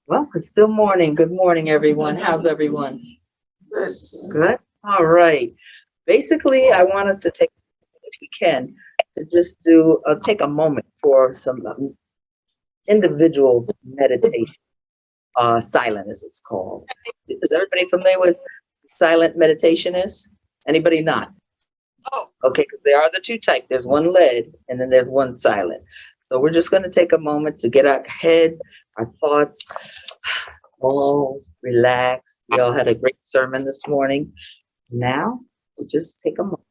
Well, it's still morning. Good morning, everyone. How's everyone? Good. Good. All right. Basically, I want us to take, if we can, to just take a moment for some individual meditation. Silent, as it's called. Is everybody familiar with silent meditation is? Anybody not? Oh, okay, because there are the two types. There's one led, and then there's one silent. So we're just going to take a moment to get our head, our thoughts, all relaxed. We all had a great sermon this morning. Now, we just take a moment.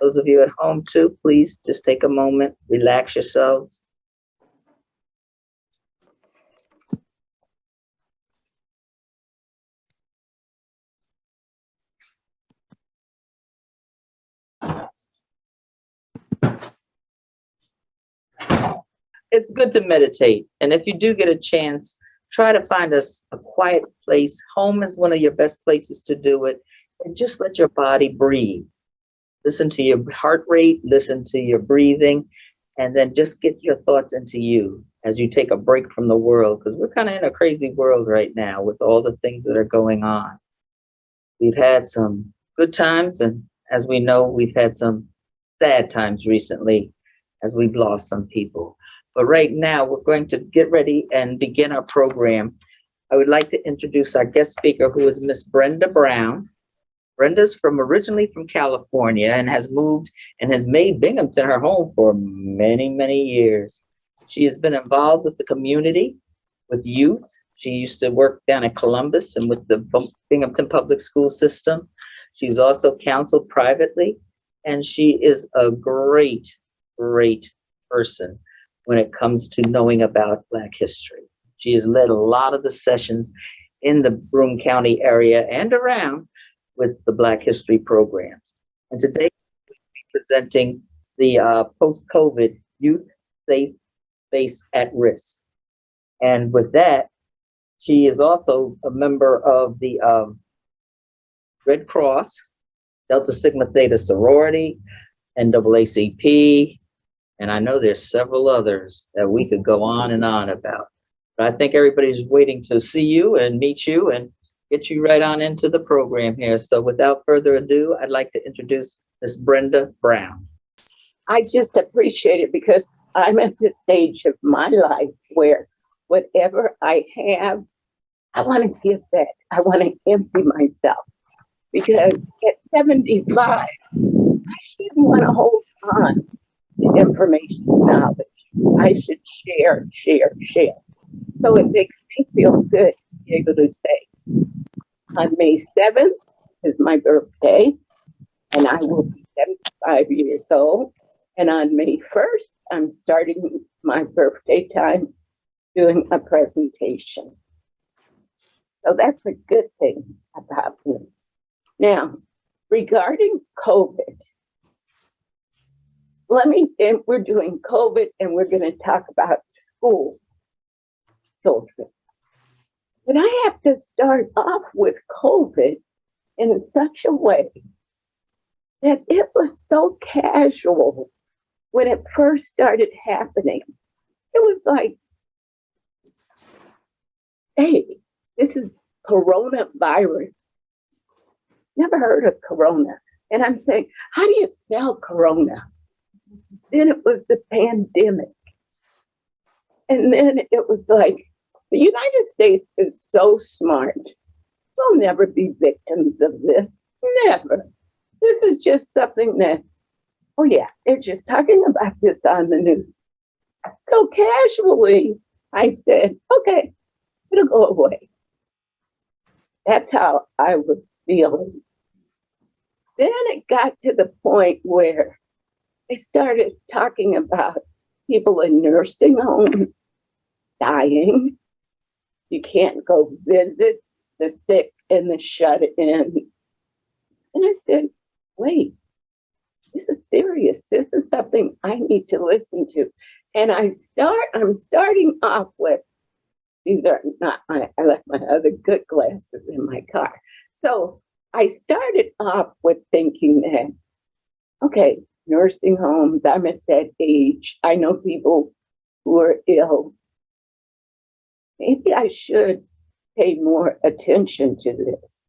Those of you at home too, please just take a moment, relax yourselves. It's good to meditate. And if you do get a chance, try to find a quiet place. Home is one of your best places to do it. And just let your body breathe. Listen to your heart rate, listen to your breathing, and then just get your thoughts into you as you take a break from the world, because we're kind of in a crazy world right now with all the things that are going on. We've had some good times, and as we know, we've had some sad times recently as we've lost some people. But right now, we're going to get ready and begin our program. I would like to introduce our guest speaker, who is Miss Brenda Brown. Brenda's originally from California and has moved and has made Binghamton her home for many, many years. She has been involved with the community, with youth. She used to work down at Columbus and with the Binghamton public school system. She's also counseled privately, and she is a great, great person when it comes to knowing about Black history. She has led a lot of the sessions in the Broome County area and around with the Black History programs. And today we'll be presenting the post-COVID Youth Safe Space at Risk. And with that, she is also a member of the Red Cross, Delta Sigma Theta sorority, NAACP, and I know there's several others that we could go on and on about. But I think everybody's waiting to see you and meet you and get you right on into the program here. So without further ado, I'd like to introduce Miss Brenda Brown. I just appreciate it because I'm at this stage of my life where whatever I have, I want to give that. I want to empty myself because at 75, I shouldn't want to hold on to information and knowledge. I should share. So it makes me feel good to be able to say, on May 7th is my birthday, and I will be 75 years old. And on May 1st, I'm starting my birthday time doing a presentation. So that's a good thing about me. Now, regarding COVID, we're doing COVID and we're going to talk about school children. But I have to start off with COVID in such a way that it was so casual when it first started happening. It was like, hey, this is coronavirus. Never heard of corona. And I'm saying, how do you spell corona? Then it was the pandemic. And then it was like, the United States is so smart. We'll never be victims of this. Never. This is just something that, oh yeah, they're just talking about this on the news. So casually, I said, okay, it'll go away. That's how I was feeling. Then it got to the point where they started talking about people in nursing homes dying. You can't go visit the sick and the shut-in. And I said, wait, this is serious. This is something I need to listen to. And I'm starting off with, these are not I left my other good glasses in my car. So I started off with thinking that, okay, nursing homes, I'm at that age. I know people who are ill. maybe I should pay more attention to this.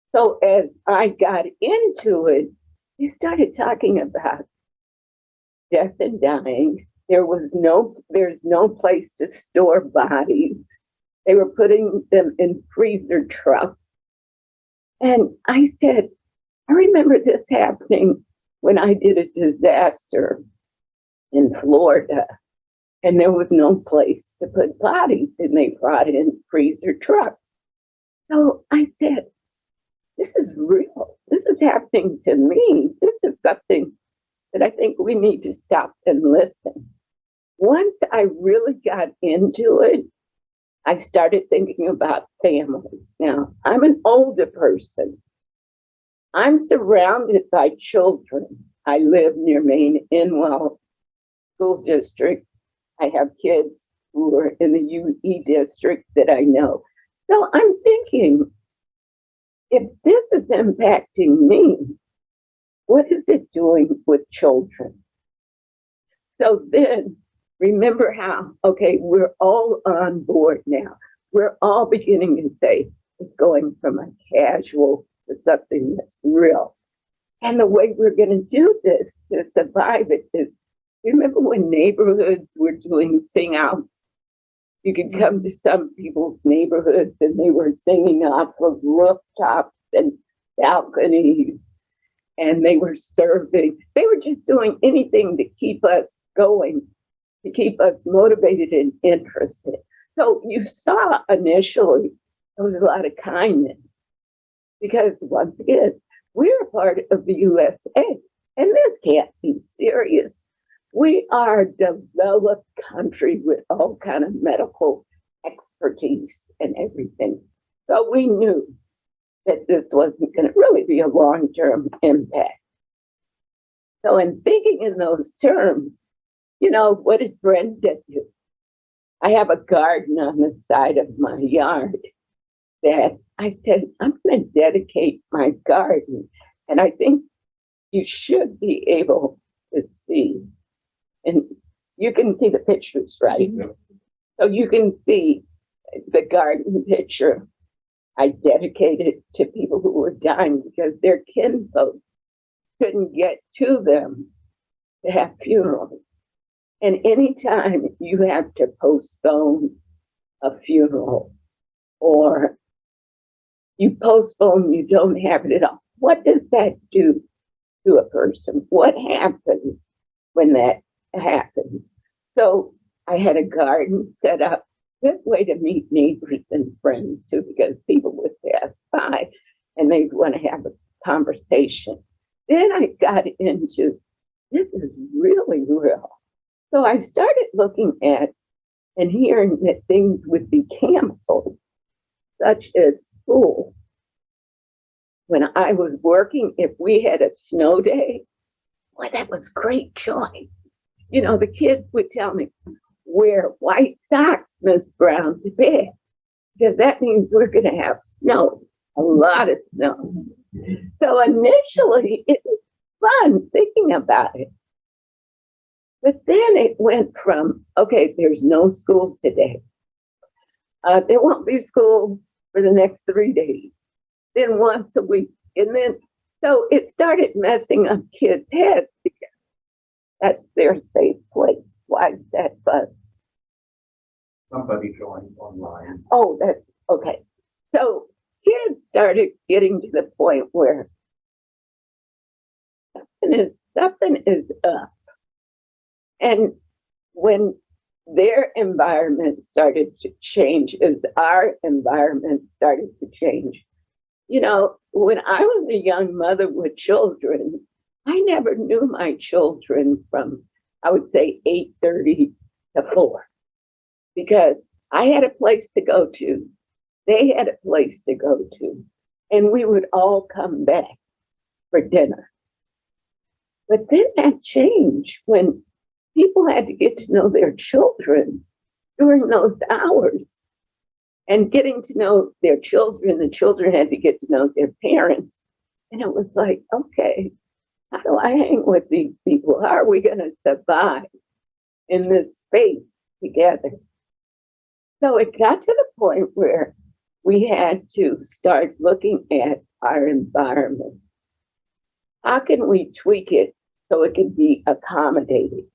So as I got into it, we started talking about death and dying. There's no place to store bodies. They were putting them in freezer trucks. And I said, I remember this happening when I did a disaster in Florida, and there was no place to put bodies, and they brought in freezer trucks. So I said, this is real. This is happening to me. This is something that I think we need to stop and listen. Once I really got into it, I started thinking about families. Now, I'm an older person. I'm surrounded by children. I live near Maine Inwell School District. I have kids who are in the UE district that I know. So I'm thinking, if this is impacting me, what is it doing with children? So then, remember how, okay, we're all on board now. We're all beginning to say it's going from a casual to something that's real. And the way we're going to do this to survive it is, remember when neighborhoods were doing sing-outs? You could come to some people's neighborhoods and they were singing off of rooftops and balconies, and they were serving. They were just doing anything to keep us going, to keep us motivated and interested. So you saw initially there was a lot of kindness, because once again, we're a part of the USA, and this can't be serious. We are a developed country with all kind of medical expertise and everything. So we knew that this wasn't going to really be a long-term impact. So in thinking in those terms, you know, what did Brenda do? I have a garden on the side of my yard that I said, I'm going to dedicate my garden. And I think you should be able to see. And you can see the pictures, right? Yeah. So you can see the garden picture. I dedicated to people who were dying because their kinfolk couldn't get to them to have funerals. And anytime you have to postpone a funeral, or you postpone, you don't have it at all, what does that do to a person? What happens when that happens? So I had a garden set up, good way to meet neighbors and friends too, because people would pass by and they'd want to have a conversation. Then I got into, this is really real. So I started looking at and hearing that things would be canceled, such as school. When I was working, if we had a snow day, boy, that was great joy. You know, the kids would tell me, wear white socks, Miss Brown, to bed, because that means we're going to have snow, a lot of snow. So initially, it was fun thinking about it. But then it went from, okay, there's no school today. There won't be school for the next 3 days. Then once a week. And then, so it started messing up kids' heads because that's their safe place. Why is that fun? Somebody joined online. Oh, that's okay. So kids started getting to the point where something is up. And when their environment started to change, as our environment started to change, you know, when I was a young mother with children, I never knew my children from, I would say, 8:30 to 4, because I had a place to go to. They had a place to go to, and we would all come back for dinner. But then that changed when people had to get to know their children during those hours. And getting to know their children, the children had to get to know their parents. And it was like, okay, how do I hang with these people? How are we going to survive in this space together? So it got to the point where we had to start looking at our environment. How can we tweak it so it can be accommodating?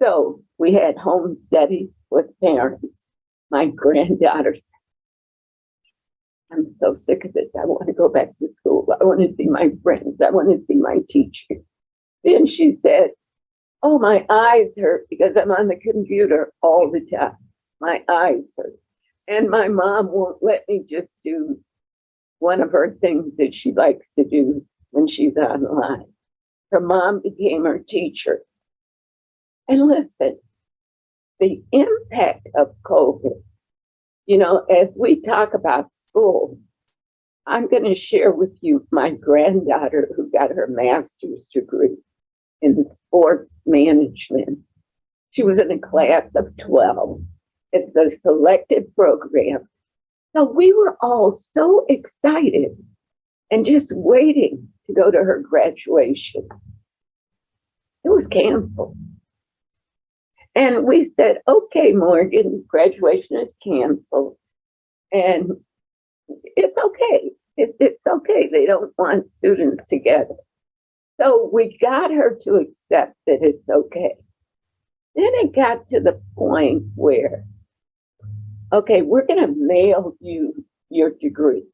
So we had home study with parents. My granddaughter said, I'm so sick of this. I want to go back to school. I want to see my friends. I want to see my teachers. Then she said, oh, my eyes hurt because I'm on the computer all the time. My eyes hurt. And my mom won't let me just do one of her things that she likes to do when she's online. Her mom became her teacher. And listen, the impact of COVID, as we talk about school, I'm going to share with you my granddaughter who got her master's degree in sports management. She was in a class of 12. It's a selected program. So we were all so excited and just waiting to go to her graduation. It was canceled. And we said, okay, Morgan, graduation is canceled. And it's okay. It's okay. They don't want students together. So we got her to accept that it's okay. Then it got to the point where, okay, we're going to mail you your degree.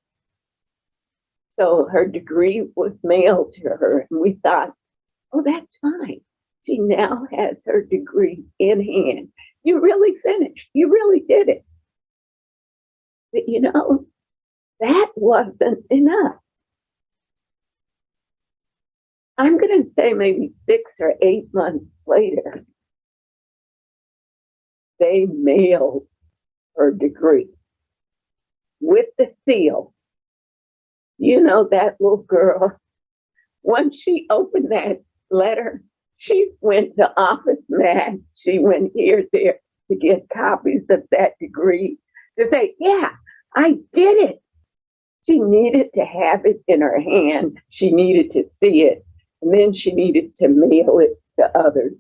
So her degree was mailed to her, and we thought, oh, that's fine. She now has her degree in hand. You really finished. You really did it. But that wasn't enough. I'm going to say maybe 6 or 8 months later, they mailed her degree with the seal. That little girl, once she opened that letter, she went to Office Max. She went here, there to get copies of that degree to say, yeah, I did it. She needed to have it in her hand. She needed to see it. And then she needed to mail it to others.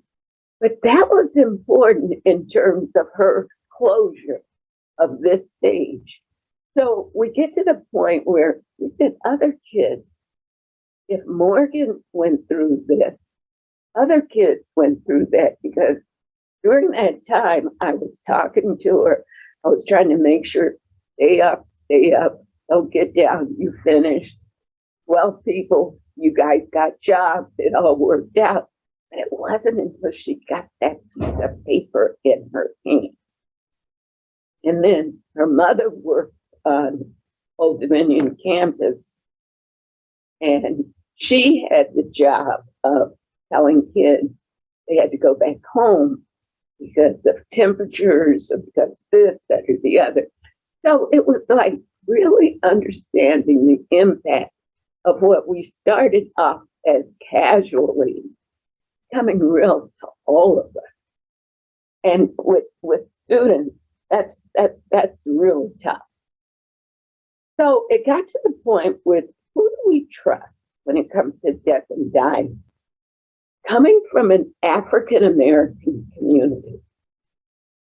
But that was important in terms of her closure of this stage. So we get to the point where we said, other kids, if Morgan went through this, other kids went through that, because during that time I was talking to her. I was trying to make sure, stay up, don't get down, you finished. Well, people, you guys got jobs, it all worked out. But it wasn't until she got that piece of paper in her hand. And then her mother worked on Old Dominion campus, and she had the job of telling kids they had to go back home because of temperatures or because of this, that, or the other. So it was like really understanding the impact of what we started off as casually coming real to all of us. And with students, that's really tough. So it got to the point with, who do we trust when it comes to death and dying? Coming from an African-American community,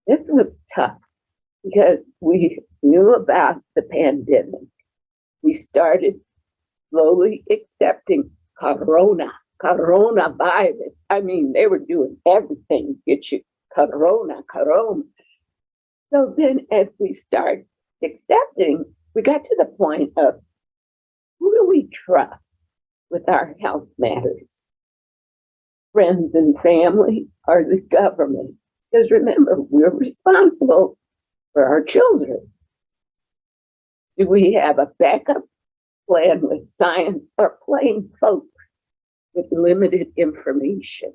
this was tough because we knew about the pandemic. We started slowly accepting coronavirus. I mean, they were doing everything to get you corona. So then as we start accepting, we got to the point of, who do we trust with our health matters? Friends and family or the government? Because remember, we're responsible for our children. Do we have a backup plan with science, or plain folks with limited information?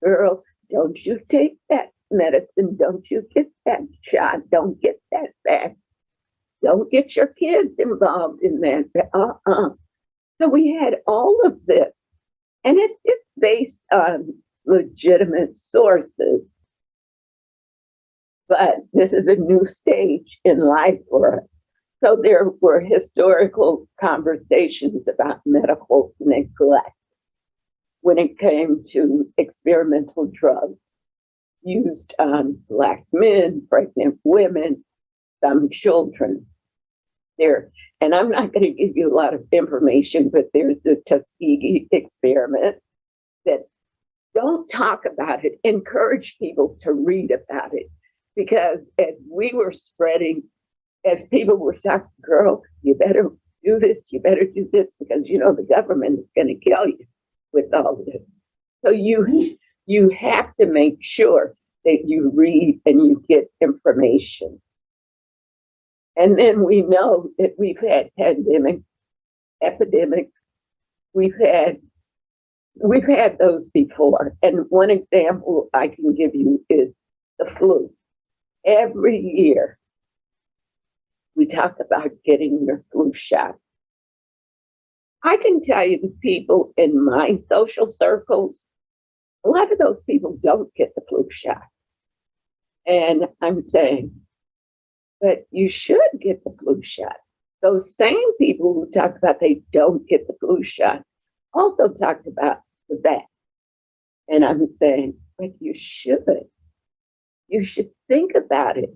Girl, don't you take that medicine. Don't you get that shot. Don't get that back. Don't get your kids involved in that. So we had all of this. And it's based on legitimate sources. But this is a new stage in life for us. So there were historical conversations about medical neglect when it came to experimental drugs used on Black men, pregnant women, some children there. And I'm not going to give you a lot of information, but there's the Tuskegee experiment that don't talk about it, encourage people to read about it. Because as we were spreading, as people were talking, girl, you better do this, you better do this, because you know the government is going to kill you with all this. So you have to make sure that you read and you get information. And then we know that we've had pandemics, epidemics, we've had those before. And one example I can give you is the flu. Every year, we talk about getting your flu shot. I can tell you the people in my social circles, a lot of those people don't get the flu shot. And I'm saying, but you should get the flu shot. Those same people who talk about they don't get the flu shot also talked about that. And I'm saying, but you should. You should think about it.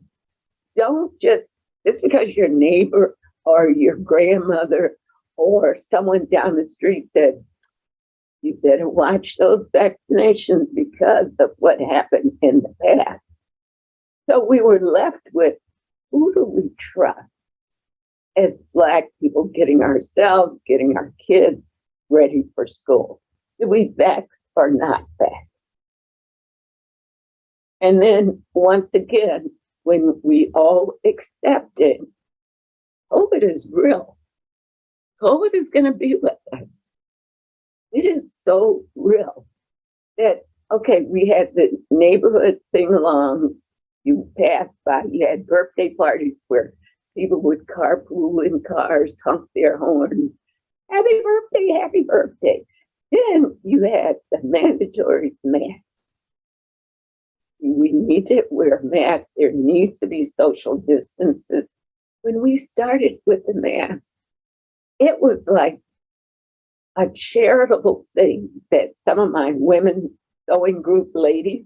Don't just because your neighbor or your grandmother or someone down the street said, you better watch those vaccinations because of what happened in the past. So we were left with, who do we trust as Black people getting ourselves, getting our kids ready for school? Do we vax or not vax? And then once again, when we all accepted COVID is real, COVID is going to be with us. It is so real that, okay, we had the neighborhood sing-alongs. You passed by, you had birthday parties where people would carpool in cars, honk their horns. Happy birthday, happy birthday. Then you had the mandatory masks. We need to wear masks. There needs to be social distances. When we started with the masks, it was like a charitable thing that some of my women sewing group ladies,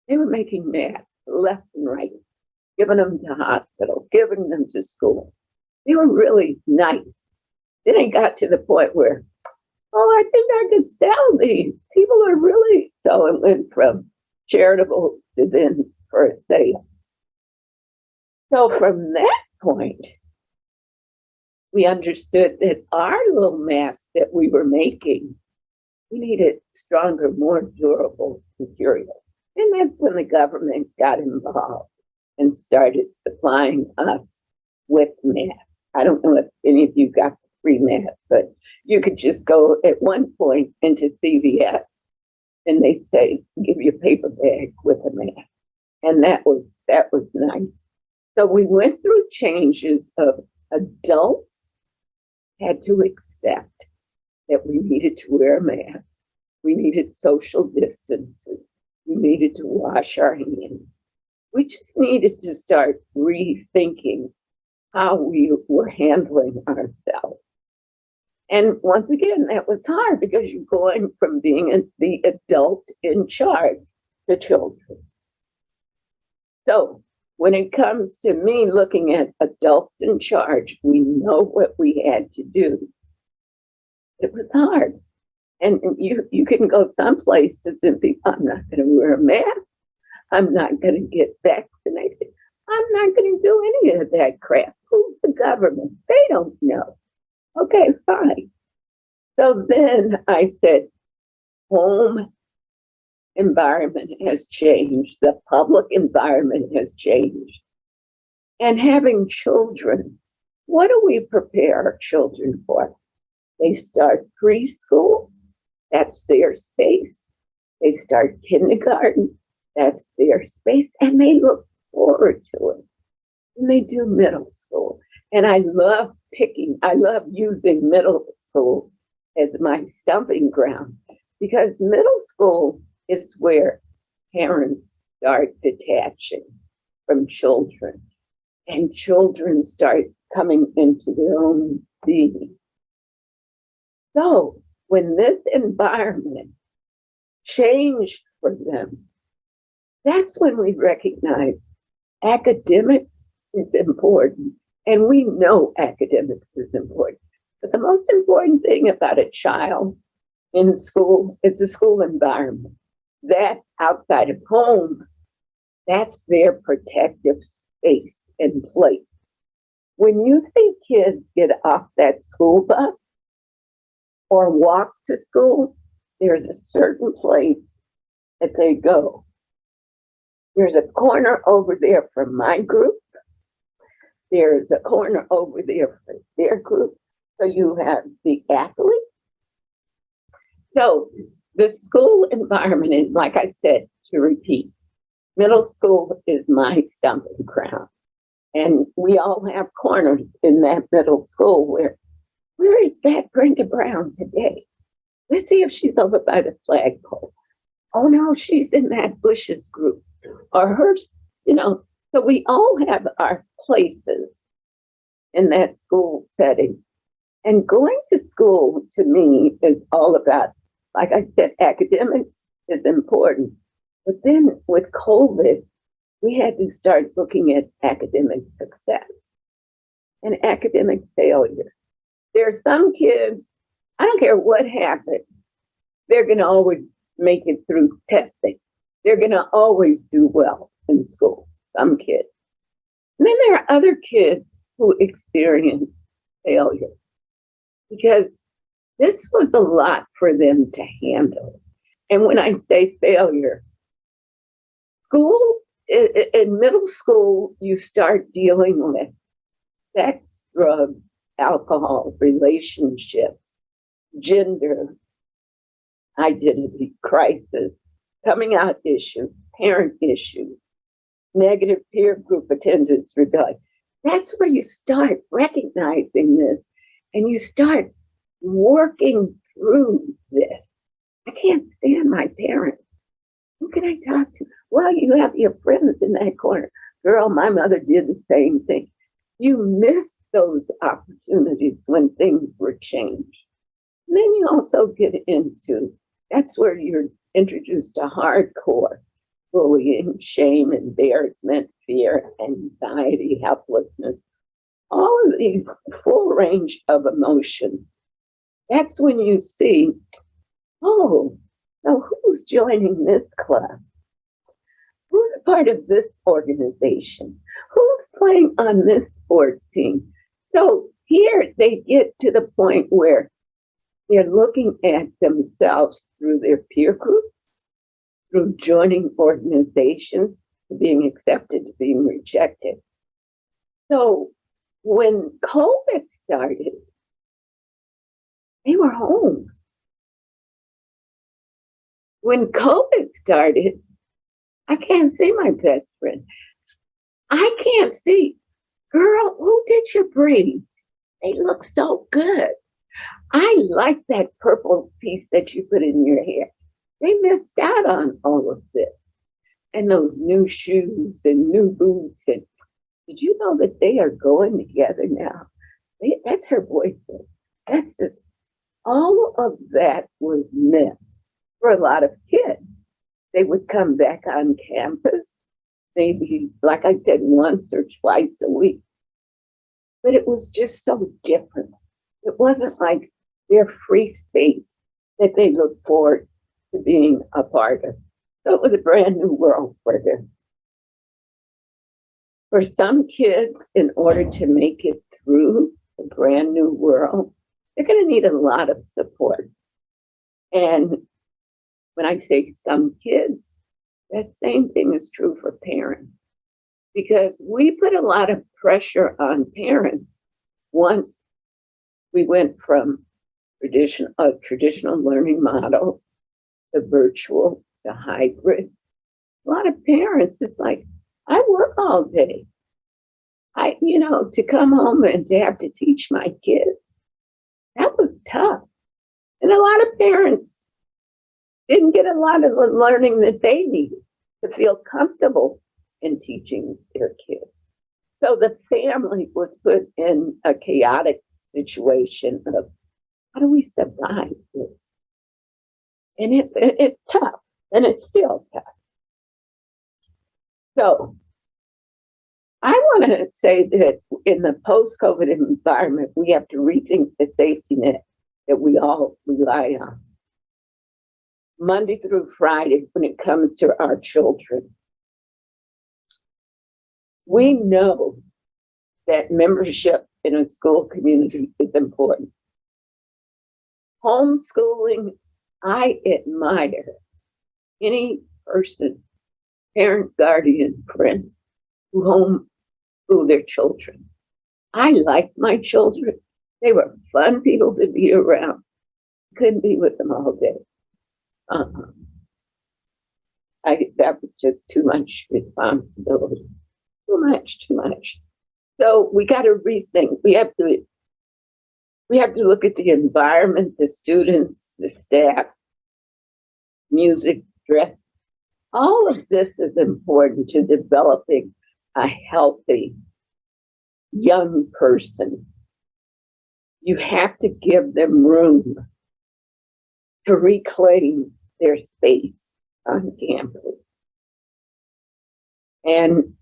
they were making masks left and right, giving them to hospitals, giving them to school. They were really nice. Then it got to the point where, oh, I think I could sell these. People are really, so it went from charitable to then for a sale. So from that point, we understood that our little mask that we were making, we needed stronger, more durable material. And that's when the government got involved and started supplying us with masks. I don't know if any of you got free masks, but you could just go at one point into CVS and they say, give you a paper bag with a mask. And that was nice. So we went through changes of adults had to accept that we needed to wear a mask. We needed social distances. We needed to wash our hands. We just needed to start rethinking how we were handling ourselves. And once again, that was hard because you're going from being the adult in charge to children. So when it comes to me looking at adults in charge, we know what we had to do. It was hard. And you can go some places and be, I'm not going to wear a mask. I'm not going to get vaccinated. I'm not going to do any of that crap. Who's the government? They don't know. Okay, fine. So then I said, home environment has changed. The public environment has changed. And having children, what do we prepare our children for? They start preschool. That's their space. They start kindergarten. That's their space. And they look forward to it. And they do middle school. And I love using middle school as my stomping ground because middle school is where parents start detaching from children and children start coming into their own being. So when this environment changed for them, that's when we recognize academics is important. And we know academics is important. But the most important thing about a child in school is the school environment. That outside of home, that's their protective space and place. When you see kids get off that school bus or walk to school, there's a certain place that they go. There's a corner over there for my group. There's a corner over there for their group. So you have the athlete. So the school environment is, like I said, to repeat, middle school is my stomping ground. And we all have corners in that middle school where is that Brenda Brown today? Let's see if she's over by the flagpole. Oh no, she's in that Bush's group. Or hers, so we all have our places in that school setting. And going to school to me is all about, like I said, academics is important. But then with COVID, we had to start looking at academic success and academic failure. There are some kids, I don't care what happens, they're going to always make it through testing. They're going to always do well in school, some kids. And then there are other kids who experience failure because this was a lot for them to handle. And when I say failure, school, in middle school, you start dealing with sex, drugs, alcohol, relationships, gender, identity crisis, coming out issues, parent issues, negative peer group attendance rebellion. That's where you start recognizing this and you start working through this. I can't stand my parents. Who can I talk to? Well, you have your friends in that corner. Girl, my mother did the same thing. You miss those opportunities when things were changed. And then you also get into, that's where you're introduced to hardcore bullying, shame, embarrassment, fear, anxiety, helplessness, all of these full range of emotions. That's when you see, oh, now who's joining this club? Who's a part of this organization? Who's playing on this sports team? So here they get to the point where they're looking at themselves through their peer groups, through joining organizations, being accepted, being rejected. So when COVID started, they were home. When COVID started, I can't see my best friend. I can't see, girl, who did your braids? They look so good. I like that purple piece that you put in your hair. They missed out on all of this. And those new shoes and new boots. And did you know that they are going together now? That's her boyfriend. That's this. All of that was missed for a lot of kids. They would come back on campus, maybe, like I said, once or twice a week. But it was just so different. It wasn't like their free space that they looked forward to being a part of. So it was a brand new world for them. For some kids, in order to make it through a brand new world, they're going to need a lot of support. And when I say some kids, that same thing is true for parents. Because we put a lot of pressure on parents once we went from a traditional learning model to virtual to hybrid. A lot of parents, it's like, I work all day. To come home and to have to teach my kids, that was tough. And a lot of parents didn't get a lot of the learning that they needed to feel comfortable in teaching their kids. So the family was put in a chaotic situation of, how do we survive this? And it's tough, and it's still tough. So I want to say that in the post-COVID environment, we have to rethink the safety net that we all rely on. Monday through Friday, when it comes to our children, we know that membership in a school community is important. Homeschooling, I admire any person, parent, guardian, friend, who homeschool their children. I liked my children. They were fun people to be around. Couldn't be with them all day. That was just too much responsibility. Too much. So we got to rethink. We have to look at the environment, the students, the staff, music, dress. All of this is important to developing a healthy young person. You have to give them room to reclaim their space on campus. And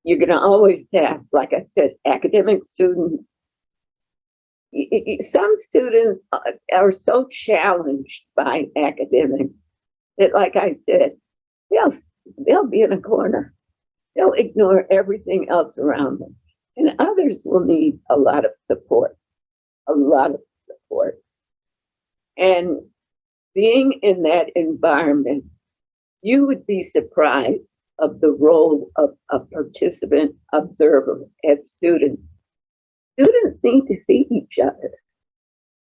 you're going to always have, like I said, academic students. Some students are so challenged by academics that, like I said, they'll be in a corner. They'll ignore everything else around them. And others will need a lot of support. And being in that environment, you would be surprised of the role of a participant observer as students. Students need to see each other.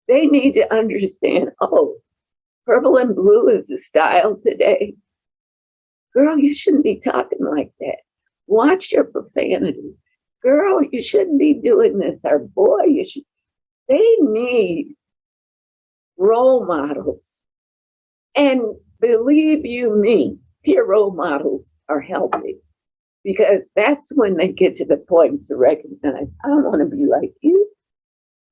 They need to understand, oh, purple and blue is the style today. Girl, you shouldn't be talking like that. Watch your profanity. Girl, you shouldn't be doing this. Or boy, you should. They need role models. And believe you me, peer role models are healthy, because that's when they get to the point to recognize, I don't want to be like you.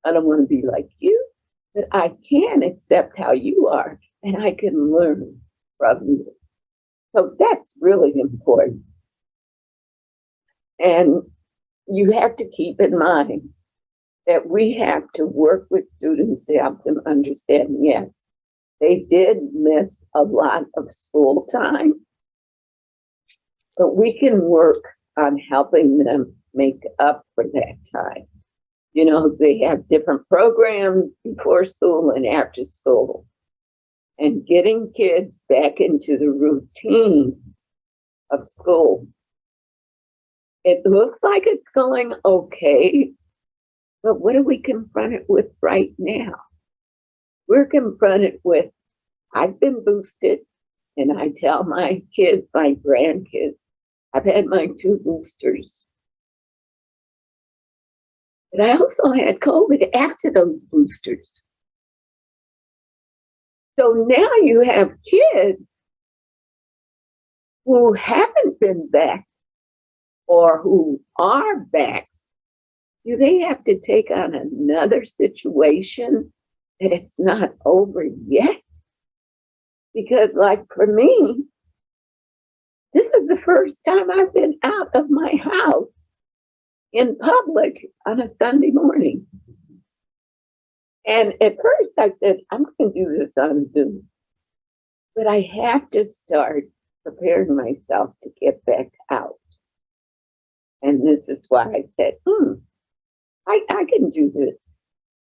I don't want to be like you, but I can accept how you are and I can learn from you. So that's really important. And you have to keep in mind that we have to work with students to help them understand, yes, they did miss a lot of school time, but we can work on helping them make up for that time. You know, they have different programs before school and after school. And getting kids back into the routine of school. It looks like it's going okay, but what are we confronted with right now? We're confronted with, I've been boosted, and I tell my kids, my grandkids, I've had my 2 boosters. But I also had COVID after those boosters. So now you have kids who haven't been vaxxed or who are vaxxed. Do they have to take on another situation that it's not over yet? Because, like, for me, this is the first time I've been out of my house in public on a Sunday morning. And at first I said, I'm going to do this on Zoom. But I have to start preparing myself to get back out. And this is why I said, I can do this.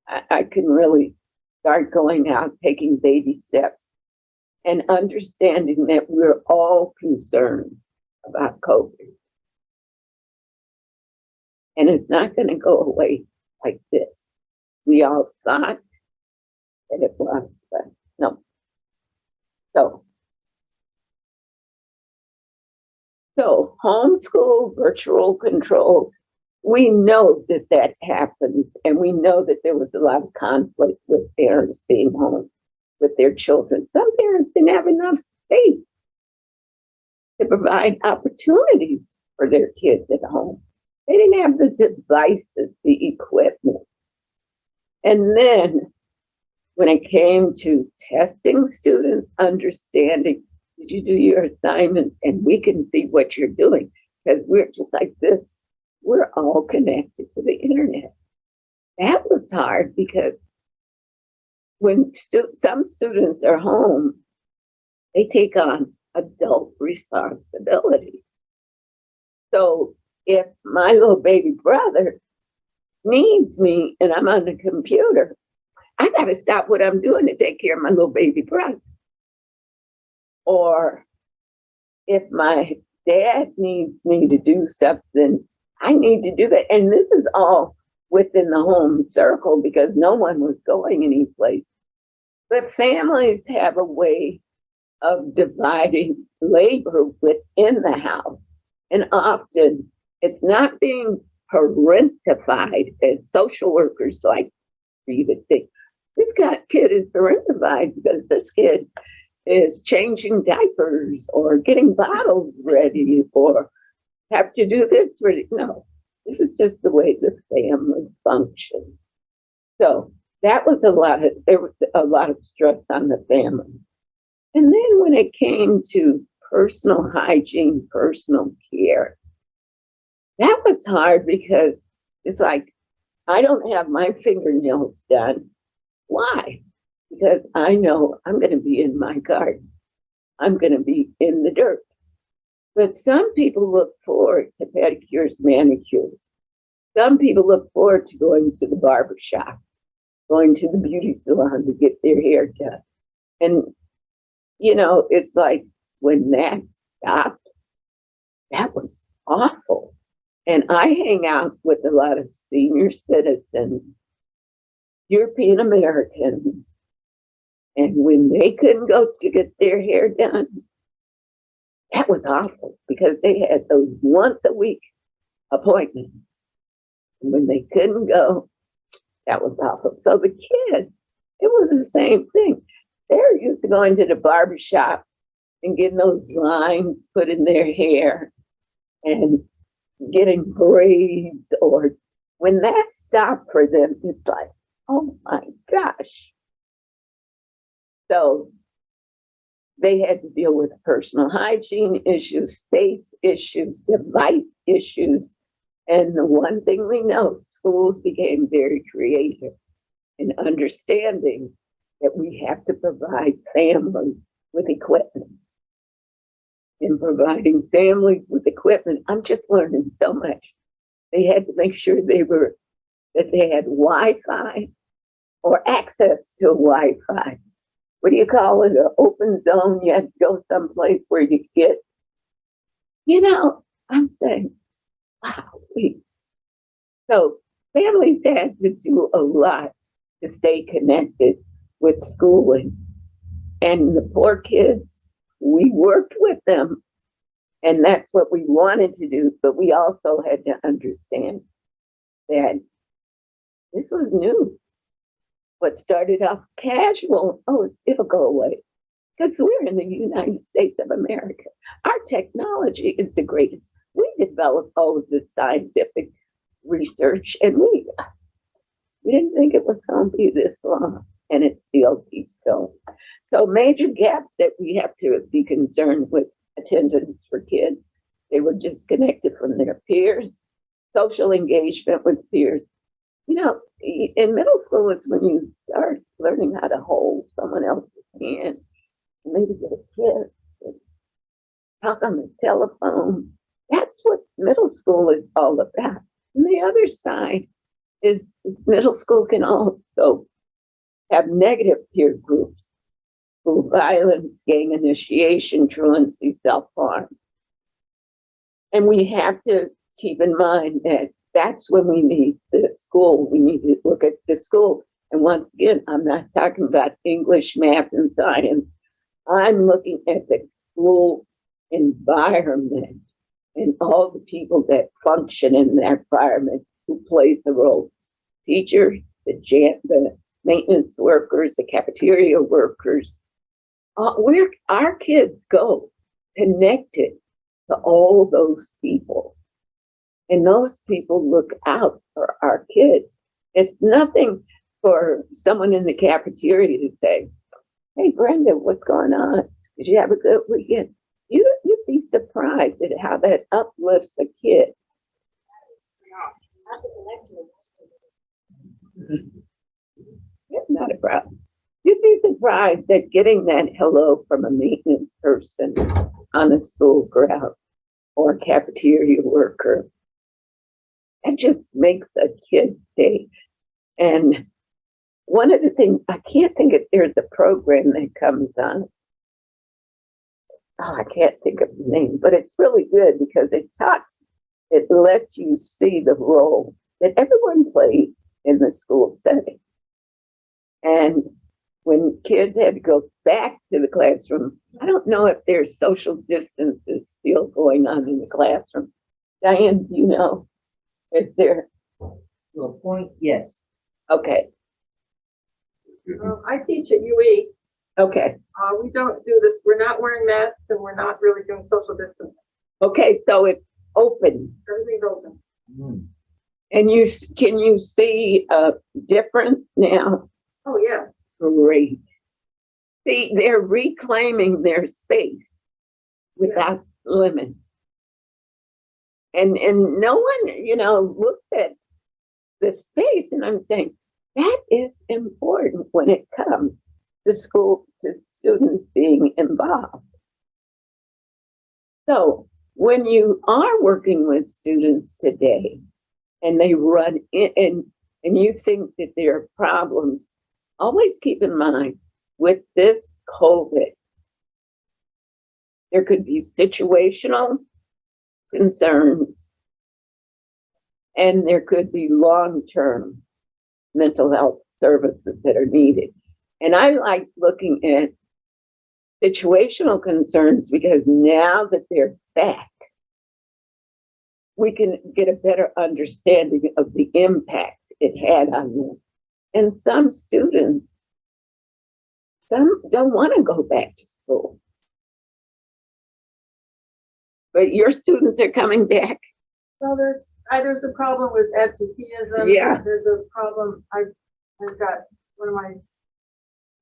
I can really start going out, taking baby steps, and understanding that we're all concerned about COVID. And it's not going to go away like this. We all thought that it was, but no. So homeschool, virtual control, we know that happens, and we know that there was a lot of conflict with parents being home with their children. Some parents didn't have enough space to provide opportunities for their kids at home. They didn't have the devices, the equipment. And then when it came to testing students, understanding, did you do your assignments? And we can see what you're doing, because we're just like this. we're all connected to the internet. That was hard because when some students are home, they take on adult responsibility. So if my little baby brother needs me and I'm on the computer, I got to stop what I'm doing to take care of my little baby brother. Or if my dad needs me to do something, I need to do that. And this is all within the home circle because no one was going anyplace. But families have a way of dividing labor within the house. And often it's not being parentified, as social workers like for you to think. This kid is parentified because this kid is changing diapers or getting bottles ready or have to do this for it. No, this is just the way the family functions. So there was a lot of stress on the family. And then when it came to personal hygiene, personal care, that was hard because it's like, I don't have my fingernails done. Why? Because I know I'm going to be in my garden. I'm going to be in the dirt. But some people look forward to pedicures, manicures. Some people look forward to going to the barber shop, going to the beauty salon to get their hair done. And, you know, it's like when that stopped, that was awful. And I hang out with a lot of senior citizens, European Americans, and when they couldn't go to get their hair done, that was awful because they had those once a week appointments. And when they couldn't go, that was awful. So the kids, it was the same thing. They're used to going to the barbershop and getting those lines put in their hair and getting braids, or when that stopped for them, it's like, oh my gosh. So they had to deal with personal hygiene issues, space issues, device issues. And the one thing we know, schools became very creative in understanding that we have to provide families with equipment. In providing families with equipment, I'm just learning so much. They had to make sure that they had Wi-Fi or access to Wi-Fi. What do you call it? An open zone. You had to go someplace where you get, you know, I'm saying, wow. So families had to do a lot to stay connected with schooling. And the poor kids, we worked with them. And that's what we wanted to do. But we also had to understand that this was new. What started off casual, oh, it'll go away. Because we're in the United States of America. Our technology is the greatest. We developed all of this scientific research, and we didn't think it was going to be this long, and it still keeps going. So major gaps that we have to be concerned with: attendance for kids. They were disconnected from their peers, social engagement with peers. You know, in middle school, it's when you start learning how to hold someone else's hand, maybe get a kiss, and talk on the telephone. That's what middle school is all about. And the other side is middle school can also have negative peer groups, school violence, gang initiation, truancy, self-harm. And we have to keep in mind that that's when we need the school. We need to look at the school. And once again, I'm not talking about English, math, and science. I'm looking at the school environment and all the people that function in that environment, who plays a role. Teachers, the maintenance workers, the cafeteria workers. Where our kids go connected to all those people. And those people look out for our kids. It's nothing for someone in the cafeteria to say, hey, Brenda, what's going on? Did you have a good weekend? You'd be surprised at how that uplifts a kid. surprised at getting that hello from a maintenance person on the school ground or a cafeteria worker. It just makes a kid's day. And one of the things, I can't think if there's a program that comes on. Oh, I can't think of the name, but it's really good because it lets you see the role that everyone plays in the school setting. And when kids had to go back to the classroom, I don't know if there's social distances still going on in the classroom. Diane, do you know? Is there? To a point, yes. Okay. I teach at UE. Okay. We don't do this. We're not wearing masks and we're not really doing social distancing. Okay. So it's open. Everything's open. And can you see a difference now? Oh, yeah. Great. See, they're reclaiming their space without limits. And no one, looked at the space, and I'm saying that is important when it comes to students being involved. So when you are working with students today and they run in and you think that there are problems, always keep in mind with this COVID, there could be situational concerns and there could be long-term mental health services that are needed. And I like looking at situational concerns because now that they're back, we can get a better understanding of the impact it had on them. And some students, some don't want to go back to school. But your students are coming back. Well, there's a problem with absenteeism. Yeah. There's a problem. I've got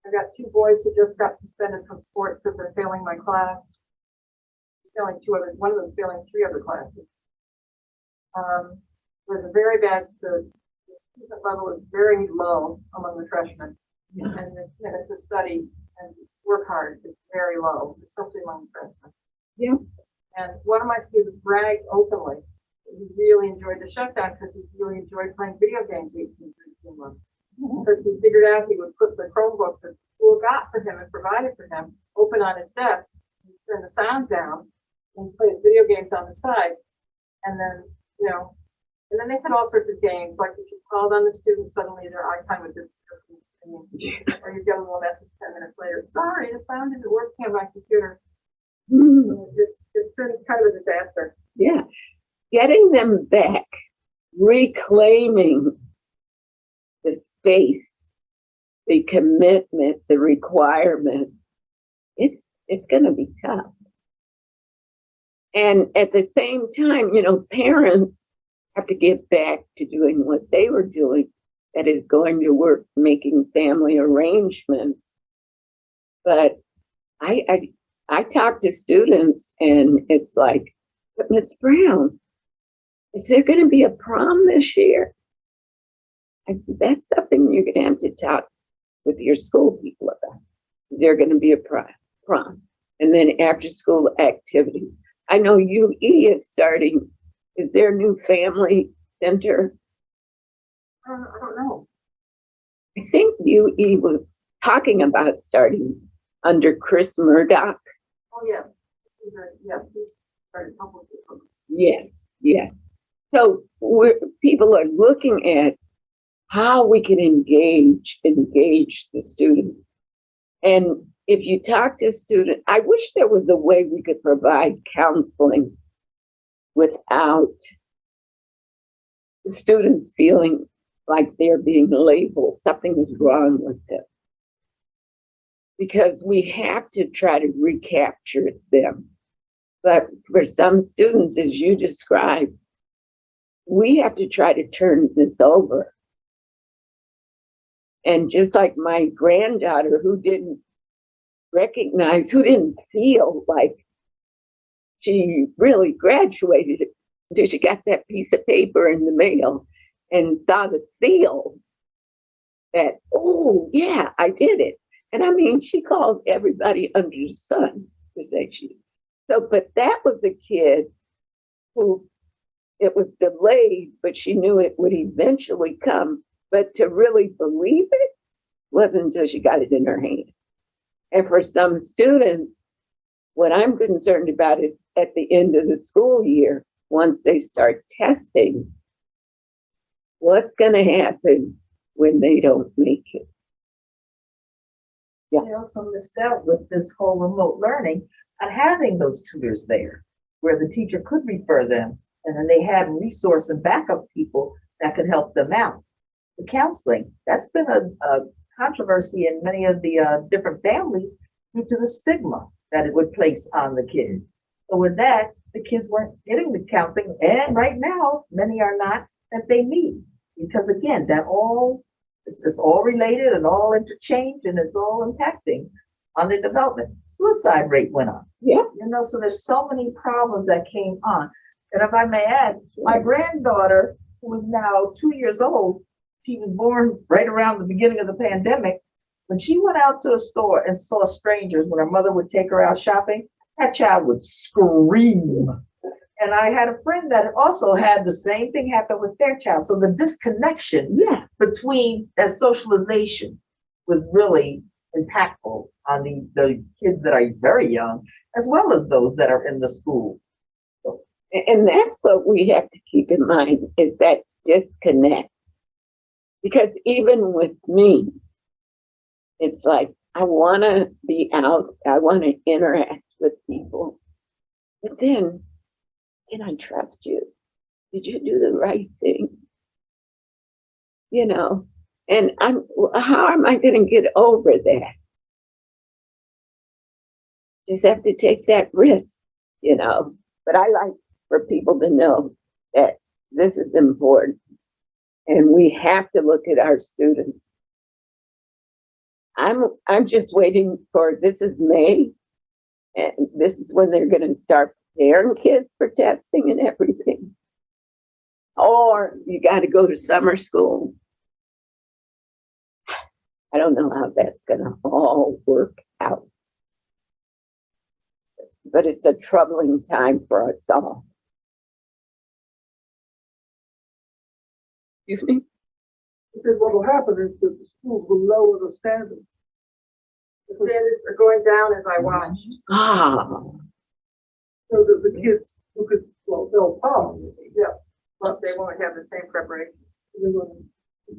I've got two boys who just got suspended from sports because they're failing my class. Failing one of them failing 3 other classes. There's a very bad, the student level is very low among the freshmen. Yeah. And the commitment to study and work hard is very low, especially among the freshmen. Yeah. And one of my students bragged openly that he really enjoyed the shutdown because he really enjoyed playing video games 18 to 18 months. Because he figured out he would put the Chromebook that the school got for him and provided for him open on his desk, and turn the sound down, and play his video games on the side. And then, and then they had all sorts of games, like if you called on the student, suddenly their eye time would disappear, or you get a little message 10 minutes later, sorry, the sound isn't working on my computer. It's been kind of a disaster. Yeah. Getting them back, reclaiming the space, the commitment, the requirement, it's going to be tough. And at the same time, parents have to get back to doing what they were doing, that is going to work, making family arrangements. But I talk to students and it's like, but Miss Brown, is there going to be a prom this year? I said, that's something you're going to have to talk with your school people about. Is there going to be a prom? And then after school activities. I know UE is starting. Is there a new family center? I don't know. I think UE was talking about starting under Chris Murdoch. Oh, yeah. He started public. Yes. So people are looking at how we can engage the student. And if you talk to students, I wish there was a way we could provide counseling without the students feeling like they're being labeled, something is wrong with them. Because we have to try to recapture them. But for some students, as you described, we have to try to turn this over. And just like my granddaughter who didn't feel like she really graduated until she got that piece of paper in the mail and saw the seal that, oh yeah, I did it. And I mean, she called everybody under the sun to say she. So, but that was a kid who it was delayed, but she knew it would eventually come. But to really believe it wasn't until she got it in her hand. And for some students, what I'm concerned about is at the end of the school year, once they start testing, what's going to happen when they don't make it? They also missed out with this whole remote learning and having those tutors there where the teacher could refer them and then they had resource and backup people that could help them out. The counseling, that's been a controversy in many of the different families due to the stigma that it would place on the kids. So with that, the kids weren't getting the counseling, and right now, many are not, that they need. Because again, it's all related and all interchanged, and it's all impacting on the development. Suicide rate went up. Yeah. So there's so many problems that came on. And if I may add, my granddaughter, who is now 2 years old, she was born right around the beginning of the pandemic. When she went out to a store and saw strangers, when her mother would take her out shopping, that child would scream. And I had a friend that also had the same thing happen with their child. So the disconnection between that socialization was really impactful on the kids that are very young, as well as those that are in the school. So, and that's what we have to keep in mind is that disconnect. Because even with me, it's like, I want to be out, I want to interact with people, but then, can I trust you? Did you do the right thing? And how am I going to get over that? Just have to take that risk, But I like for people to know that this is important and we have to look at our students. I'm just waiting for, this is May, and this is when they're going to start preparing kids for testing and everything. Or you got to go to summer school. I don't know how that's going to all work out. But it's a troubling time for us all. Excuse me? He said what will happen is that the schools will lower the standards. The standards are going down as I watch. So that the kids, because, they'll pass. Yeah. But they won't have the same preparation. The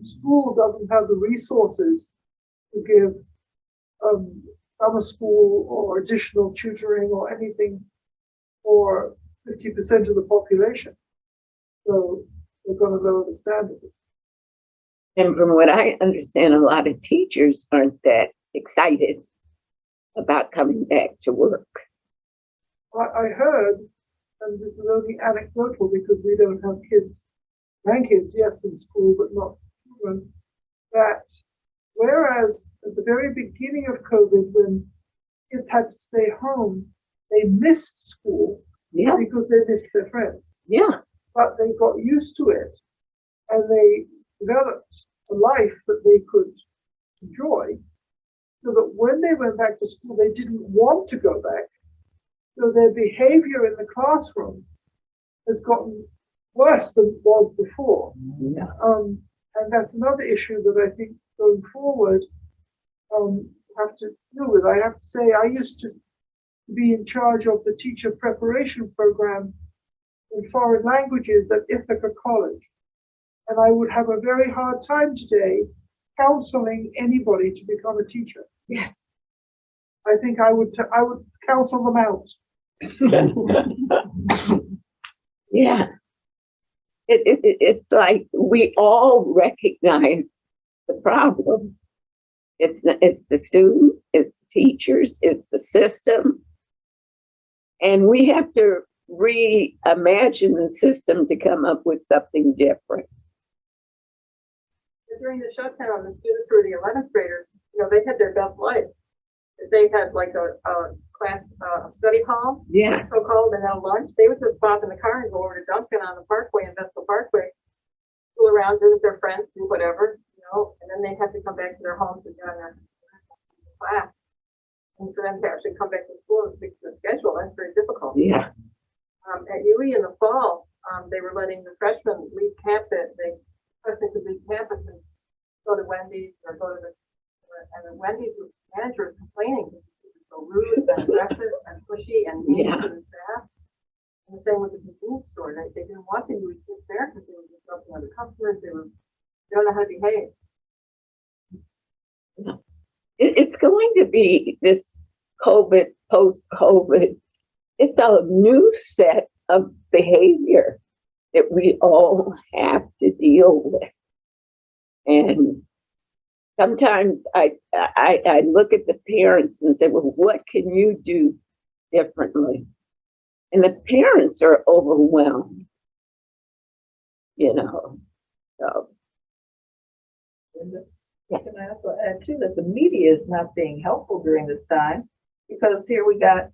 school doesn't have the resources to give summer school or additional tutoring or anything for 50% of the population. So they're going to lower the standards. And from what I understand, a lot of teachers aren't that excited about coming back to work. I heard, and this is only anecdotal because we don't have grandkids, yes, in school, but not children, that whereas at the very beginning of COVID, when kids had to stay home, they missed school because they missed their friends. Yeah. But they got used to it and they developed a life that they could enjoy, so that when they went back to school, they didn't want to go back. So their behavior in the classroom has gotten worse than it was before. Yeah. And that's another issue that I think going forward, have to deal with. I have to say, I used to be in charge of the teacher preparation program in foreign languages at Ithaca College. And I would have a very hard time today counseling anybody to become a teacher. Yes. I think I would counsel them out. Yeah. It's like we all recognize the problem. It's the student, it's the teachers, it's the system. And we have to reimagine the system to come up with something different. During the shutdown, the students who were the 11th graders, they had their best life. They had like a class study hall, so-called, and then lunch. They would just pop in the car and go over to Duncan on the Parkway and Vestal Parkway, fool around, visit their friends, do whatever, and then they have to come back to their homes again. class. And for them to actually come back to school and stick to the schedule, that's very difficult. Yeah. At UE in the fall, they were letting the freshmen leave campus. Freshmen could leave campus and go to Wendy's or go to and the Wendy's manager was complaining because he was so rude and aggressive and pushy and mean to the staff. And the same with the convenience store. They didn't want the UE kids there because they were disrupting other customers. They don't know how to behave. It's going to be this COVID, post-COVID. It's a new set of behavior that we all have to deal with. And sometimes I look at the parents and say, well, what can you do differently? And the parents are overwhelmed, you know, so. Yes. Can I also add too that the media is not being helpful during this time, because here we got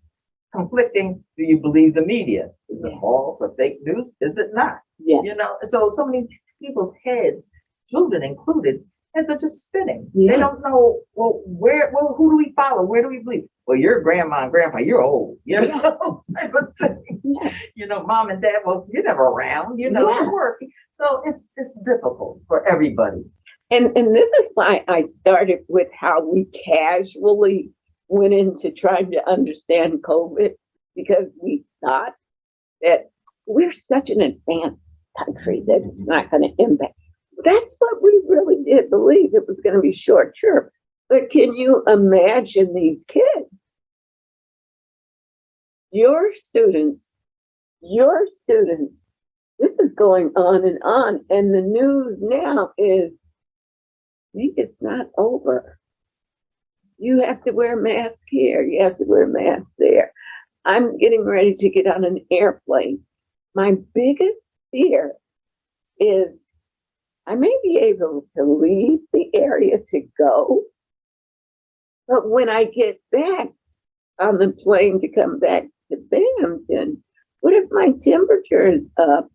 conflicting. Do you believe the media? Is it false or fake news? Is it not? Yes. You know, so many people's heads, children included, heads are just spinning. Yeah. They don't know, well, who do we follow? Where do we believe? Well, you're grandma and grandpa, you're old, you know, type of thing. Yeah. You know, mom and dad, well, you're never around, you know, you're working. So it's difficult for everybody. And this is why I started with how we casually went into trying to understand COVID, because we thought that we're such an advanced country that it's not going to impact. That's what we really did believe. It was going to be short term. But can you imagine these kids? Your students, this is going on. And the news now is, I think it's not over. You have to wear a mask here. You have to wear a mask there. I'm getting ready to get on an airplane. My biggest fear is I may be able to leave the area to go, but when I get back on the plane to come back to Binghamton, what if my temperature is up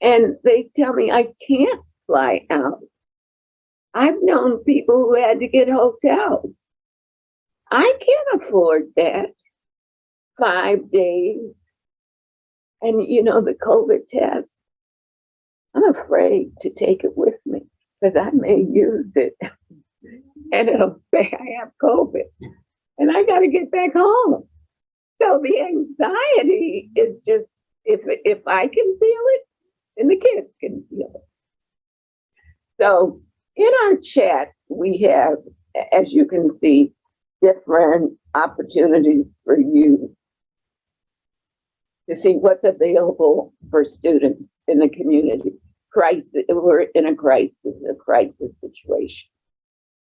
and they tell me I can't fly out? I've known people who had to get hotels. I can't afford that. 5 days. And you know, the COVID test, I'm afraid to take it with me because I may use it and it'll say I have COVID and I got to get back home. So the anxiety is just, if I can feel it, then the kids can feel it. So in our chat, we have, as you can see, different opportunities for you to see what's available for students in the community. We're in a crisis situation.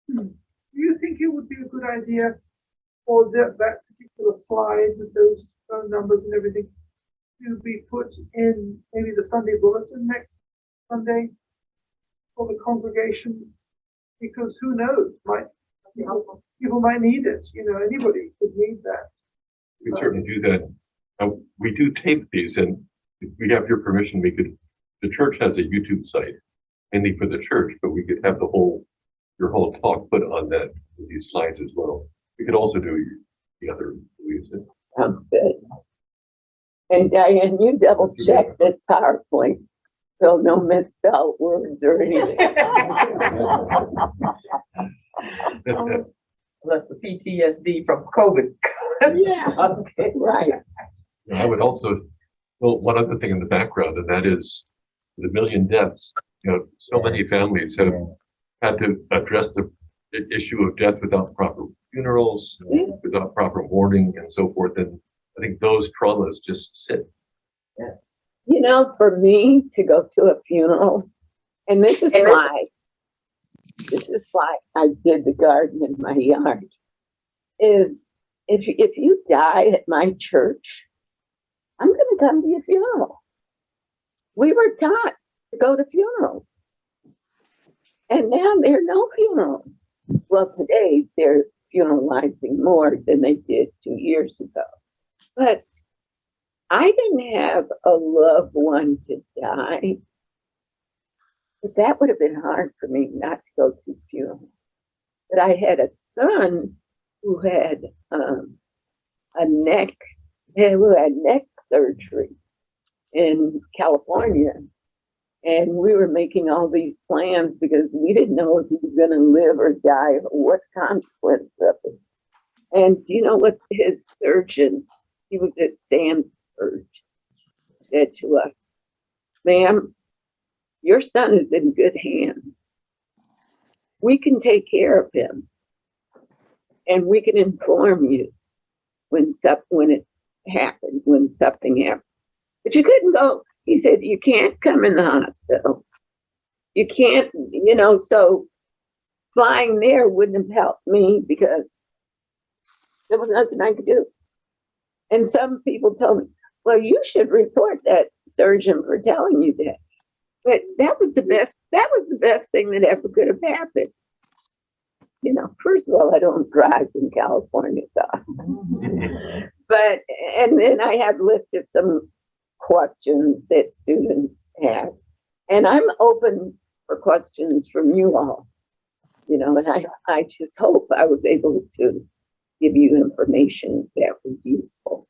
Do you think it would be a good idea for that particular slide with those phone numbers and everything to be put in maybe the Sunday bulletin next Sunday for the congregation? Because who knows, people might need it. You know, anybody could need that. We can certainly do that. We do tape these, and if we have your permission, the church has a YouTube site, mainly for the church, but we could have your whole talk put on that with these slides as well. We could also do the other leaves. Sounds good. And Diane, you double check this PowerPoint, so no misspelled words or anything. That's the PTSD from COVID. Yeah, okay, right. I would also, well, one other thing in the background, and that is the million deaths. You know, so many families have had to address the issue of death without proper funerals, without proper mourning, and so forth. And I think those traumas just sit. Yeah. You know, for me to go to a funeral, and this is why I did the garden in my yard, is if you die at my church, I'm going to come to your funeral. We were taught to go to funerals. And now there are no funerals. Well, today they're funeralizing more than they did 2 years ago. But I didn't have a loved one to die. But that would have been hard for me not to go to funerals. But I had a son who had neck surgery in California. And we were making all these plans because we didn't know if he was going to live or die or what consequence of it. And do you know what his surgeon, he was at Stanford, said to us? Ma'am, your son is in good hands. We can take care of him. And we can inform you when it happened, when something happened. But you couldn't go, he said, you can't come in the hospital. You can't, so flying there wouldn't have helped me because there was nothing I could do. And some people told me, well, you should report that surgeon for telling you that. But that was the best thing that ever could have happened. First of all, I don't drive in California, so. But, and then I have listed some questions that students have. And I'm open for questions from you all, and I just hope I was able to give you information that was useful.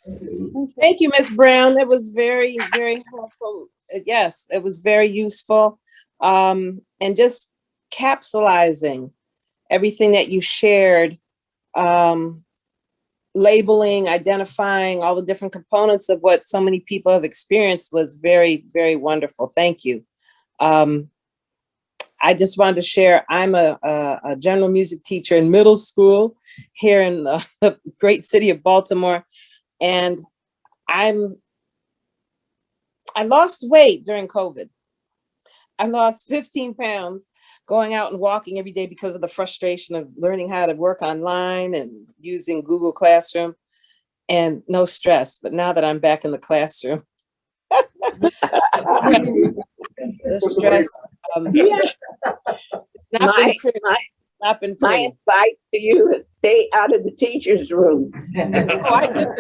Thank you, Ms. Brown. That was very, very helpful. Yes, it was very useful. And just capsulizing everything that you shared, labeling, identifying all the different components of what so many people have experienced was very, very wonderful. Thank you. I just wanted to share, I'm a general music teacher in middle school here in the great city of Baltimore. And I lost weight during COVID. I lost 15 pounds going out and walking every day because of the frustration of learning how to work online and using Google Classroom and no stress. But now that I'm back in the classroom, the stress, not been pretty. Not been My pretty. advice to you is stay out of the teacher's room. Oh,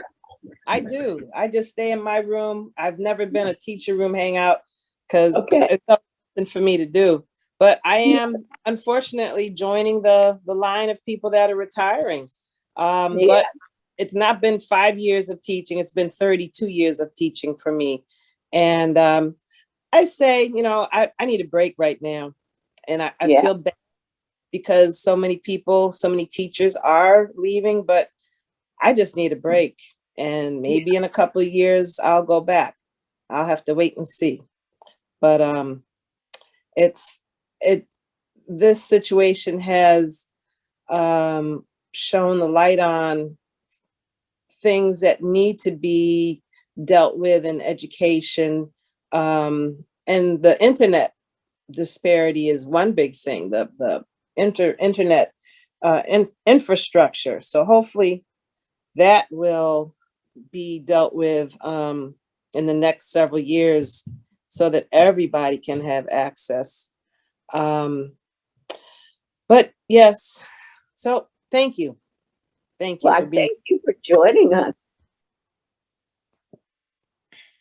I do. I just stay in my room. I've never been a teacher room hangout because it's nothing for me to do. But I am unfortunately joining the line of people that are retiring. But it's not been 5 years of teaching. It's been 32 years of teaching for me. And I say, I need a break right now. And I feel bad because so many people, so many teachers are leaving, but I just need a break. And maybe in a couple of years, I'll go back. I'll have to wait and see. But this situation has shown the light on things that need to be dealt with in education. And the internet disparity is one big thing, the internet infrastructure. So hopefully that will be dealt with in the next several years so that everybody can have access. But yes, so thank you. Thank you Well, thank you for joining us.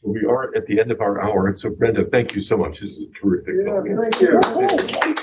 We are at the end of our hour. So Brenda, thank you so much. This is terrific. Yeah, thank you. Thank